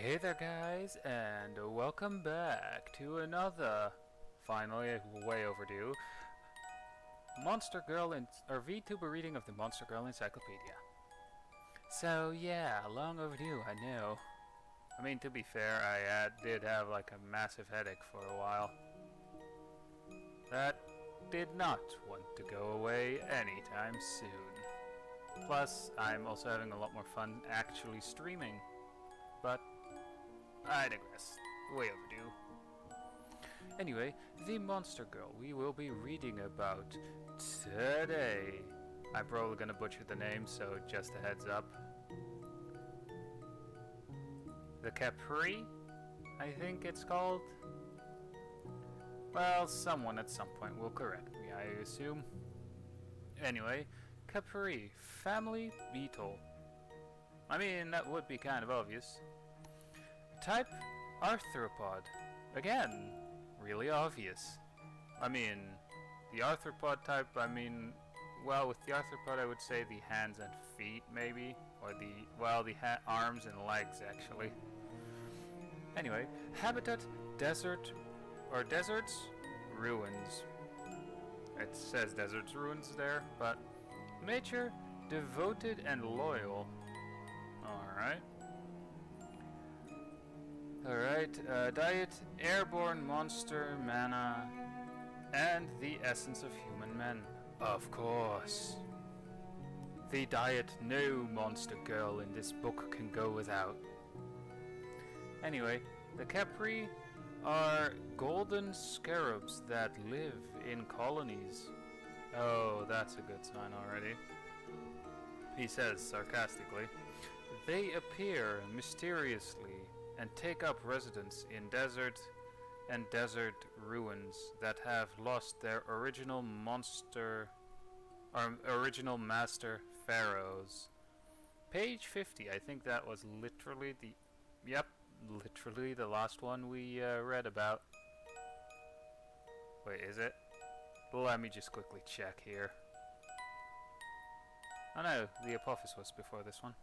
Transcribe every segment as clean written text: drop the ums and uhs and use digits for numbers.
Hey there guys, and welcome back to another, finally way overdue, Monster Girl or Vtuber reading of the Monster Girl Encyclopedia. So yeah, long overdue, I know. I mean, to be fair, I did have like a massive headache for a while. That did not want to go away anytime soon. Plus, I'm also having a lot more fun actually streaming. But I digress. Way overdue. Anyway, the Monster Girl we will be reading about today. I'm probably gonna butcher the name, so just a heads up. The Khepri, I think it's called. Well, someone at some point will correct me, I assume. Anyway, Khepri, family beetle. I mean, that would be kind of obvious. Type, arthropod. Again, really obvious. I mean, the arthropod type, well, with the arthropod I would say the hands and feet maybe, or the arms and legs actually. Anyway, habitat, desert, or deserts, ruins. It says deserts, ruins there, but nature, devoted and loyal. Alright. Alright, diet, airborne monster, mana, and the essence of human men. Of course. The diet no monster girl in this book can go without. Anyway, the Khepri are golden scarabs that live in colonies. Oh, that's a good sign already. He says sarcastically. They appear mysteriously and take up residence in desert and desert ruins that have lost their original master pharaohs. Page 50, I think that was literally the last one we read about. Wait, is it? Let me just quickly check here. Oh no, the Apophis was before this one.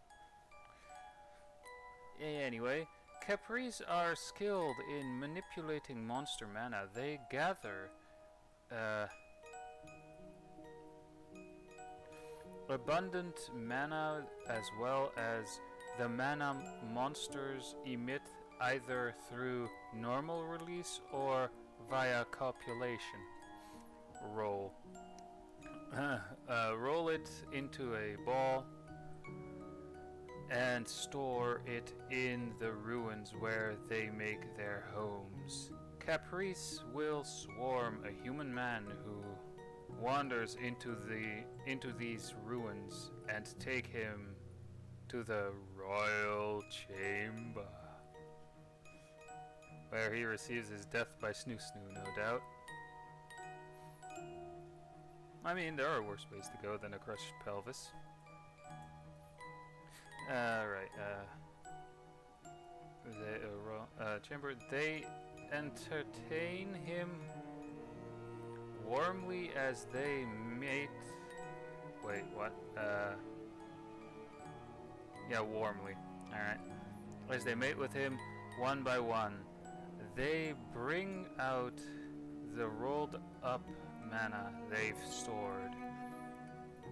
Anyway, Khepris are skilled in manipulating monster mana. They gather abundant mana as well as the mana monsters emit either through normal release or via copulation. Roll. Roll it into a ball and store it in the ruins where they make their homes. Khepris will swarm a human man who wanders into these ruins and take him to the royal chamber, where he receives his death by snoo snoo, no doubt. I mean, there are worse ways to go than a crushed pelvis. Chamber. They entertain him warmly as they mate. Wait, what? Yeah, warmly. Alright. As they mate with him one by one, they bring out the rolled up mana they've stored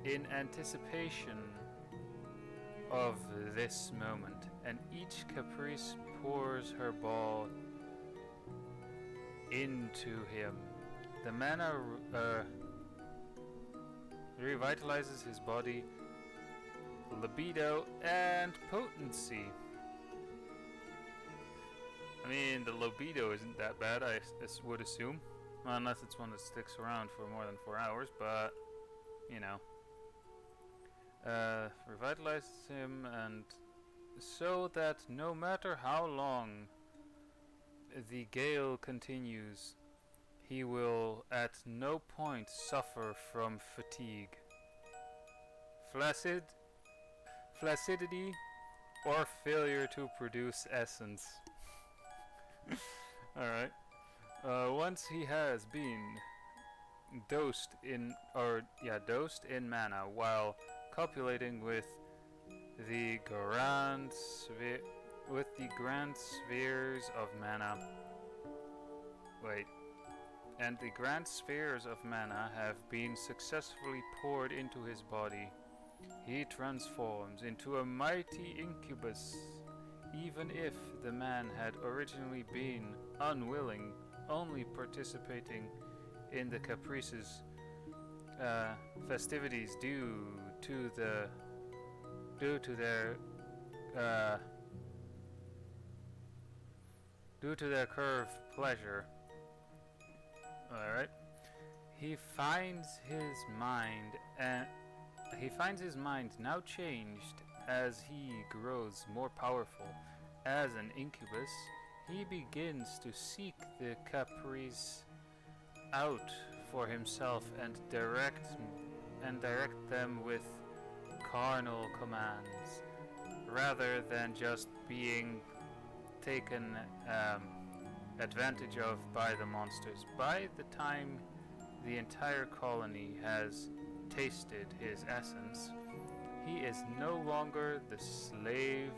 in anticipation of this moment, and each caprice pours her ball into him. The mana revitalizes his body, libido, and potency. I mean, the libido isn't that bad, I would assume. Well, unless it's one that sticks around for more than 4 hours, but, you know. Revitalizes him, and so that no matter how long the gale continues, he will at no point suffer from fatigue, flaccidity, or failure to produce essence. Alright. Once he has been dosed in mana while copulating with the Grand with the grand spheres of mana. Wait. And the grand spheres of mana have been successfully poured into his body. He transforms into a mighty incubus, even if the man had originally been unwilling, only participating in the caprices festivities due to their curved pleasure. Alright. He finds his mind now changed as he grows more powerful. As an incubus, he begins to seek the caprices out for himself and direct them with carnal commands, rather than just being taken advantage of by the monsters. By the time the entire colony has tasted his essence, he is no longer the slave,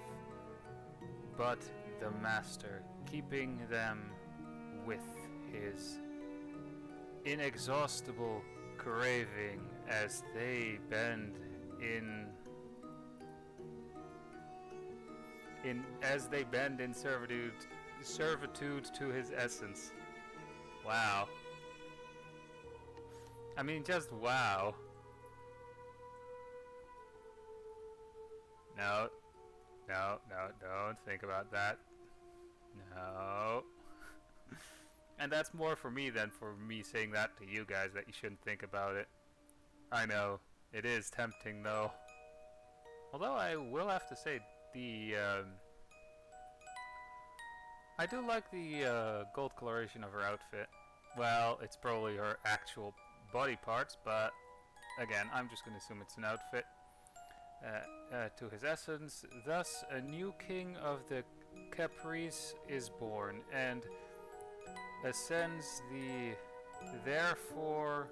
but the master, keeping them with his inexhaustible craving as they bend in servitude to his essence. Wow. I mean, just wow. No, don't think about that. No. And that's more for me than for me saying that to you guys, that you shouldn't think about it. I know, it is tempting though. Although I will have to say, I do like the gold coloration of her outfit. Well, it's probably her actual body parts, but again, I'm just going to assume it's an outfit. To his essence, thus a new king of the Khepris is born, and ascends the therefore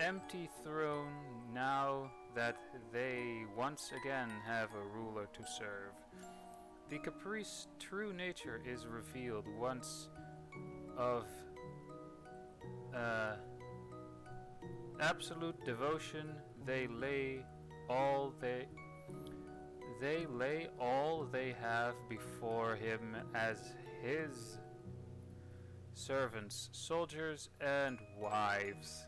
empty throne now that they once again have a ruler to serve. The Khepri's true nature is revealed once of absolute devotion. They lay all they have before him as his servants, soldiers, and wives.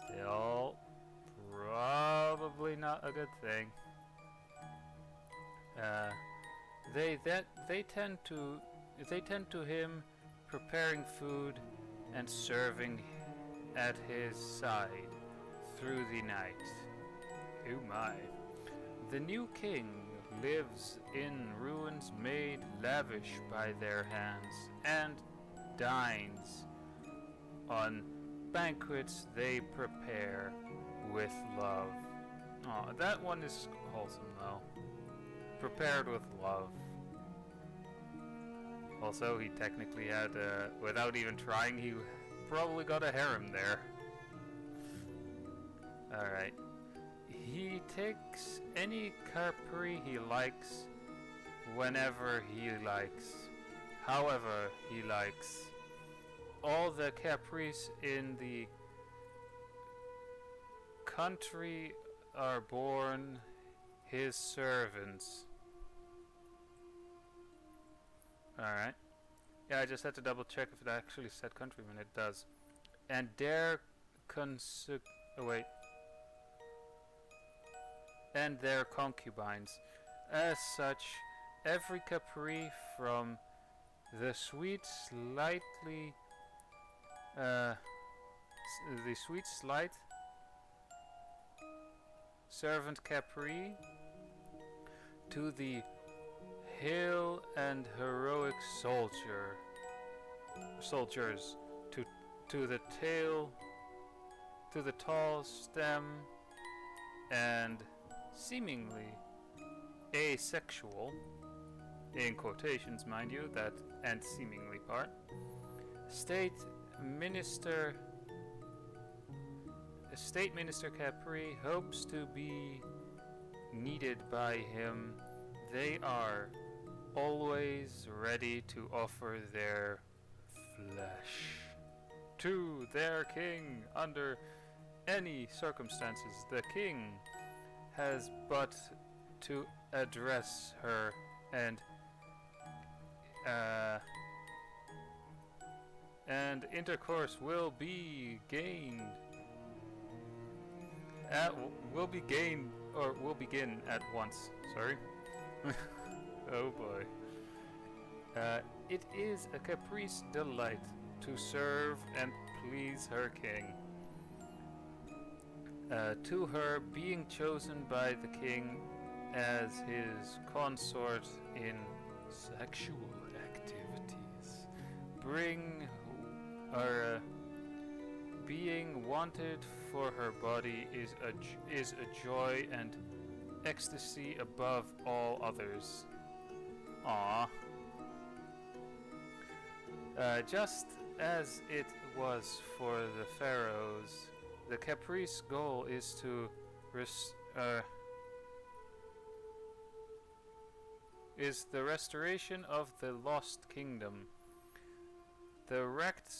Still, probably not a good thing. They tend to him, preparing food and serving at his side through the night. Oh my. The new king lives in ruins made lavish by their hands, and dines on banquets they prepare with love. Oh, that one is wholesome though. Prepared with love. Also, he technically had, without even trying, he probably got a harem there. Alright. He takes any Khepri he likes, whenever he likes, however he likes. All the Khepris in the country are born his servants. Alright. Yeah, I just had to double check if it actually said countrymen. It does. And their and their concubines. As such, every Khepri from the sweet slight servant Khepri to the hale and heroic soldiers, to the tall stem and seemingly asexual, in quotations mind you, that and seemingly part, state State Minister Khepri hopes to be needed by him. They are always ready to offer their flesh to their king under any circumstances. The king has but to address her and intercourse will be gained. Will begin at once. Sorry. Oh boy. It is a Khepri's delight to serve and please her king. To her, being chosen by the king as his consort in sexual activities, being wanted for her body is a joy and ecstasy above all others. Aww. Just as it was for the pharaohs, the Khepri's goal is to is the restoration of the lost kingdom. The wreckage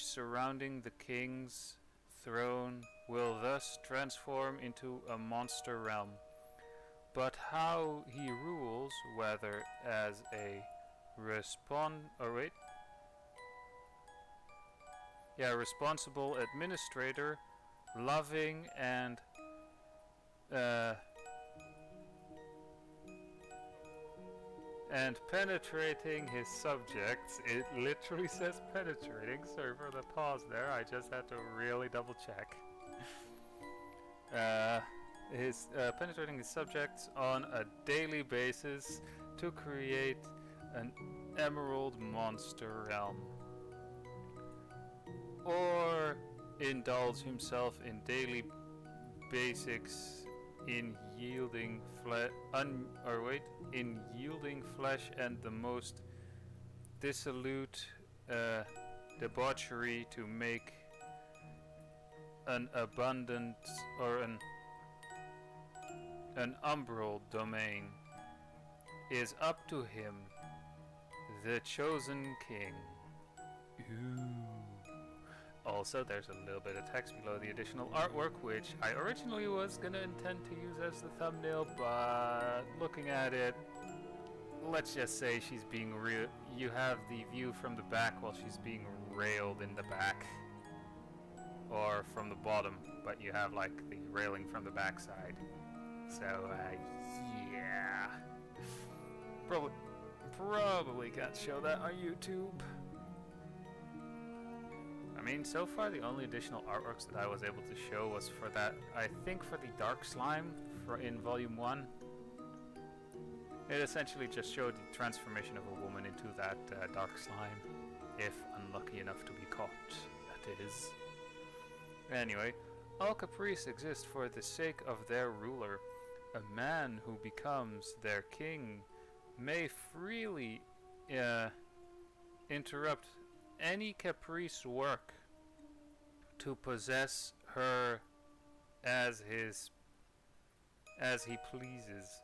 surrounding the king's throne will thus transform into a monster realm. But how he rules, whether as a responsible administrator, loving and penetrating his subjects. It literally says penetrating. Sorry for the pause there. I just had to really double check. Penetrating his subjects on a daily basis to create an emerald monster realm, or indulge himself in daily basics in yielding flesh and the most dissolute debauchery to make an abundant or an umbral domain is up to him, the chosen king. Ooh. Also, there's a little bit of text below the additional artwork, which I originally was gonna intend to use as the thumbnail, but looking at it, let's just say she's being you have the view from the back while she's being railed in the back. Or from the bottom, but you have like the railing from the back side. So, yeah. Probably can't show that on YouTube. I mean, so far the only additional artworks that I was able to show was for that, I think for the Dark Slime in Volume 1. It essentially just showed the transformation of a woman into that Dark Slime, if unlucky enough to be caught, that is. Anyway, all Khepri's exist for the sake of their ruler. A man who becomes their king may freely interrupt any Khepri's work to possess her as he pleases.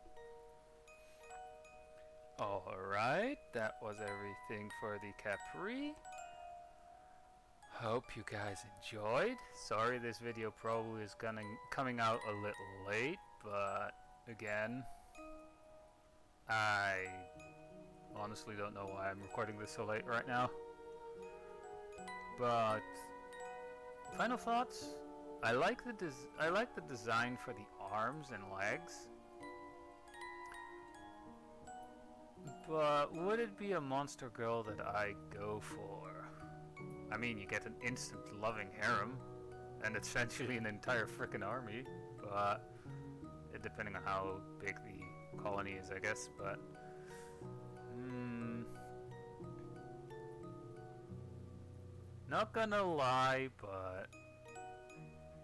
Alright, that was everything for the Khepri. Hope you guys enjoyed. Sorry this video probably is coming out a little late, but again, I honestly don't know why I'm recording this so late right now. But final thoughts. I like the design for the arms and legs. But would it be a monster girl that I go for? I mean, you get an instant loving harem, and essentially an entire frickin' army, but depending on how big the colony is, I guess, but not gonna lie, but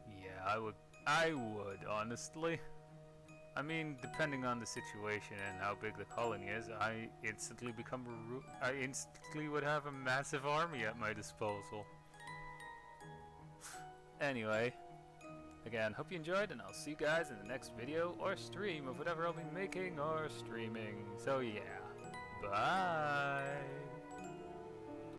yeah, I would honestly. I mean, depending on the situation and how big the colony is, I instantly would have a massive army at my disposal. Anyway, again, hope you enjoyed, and I'll see you guys in the next video or stream of whatever I'll be making or streaming. So yeah, bye!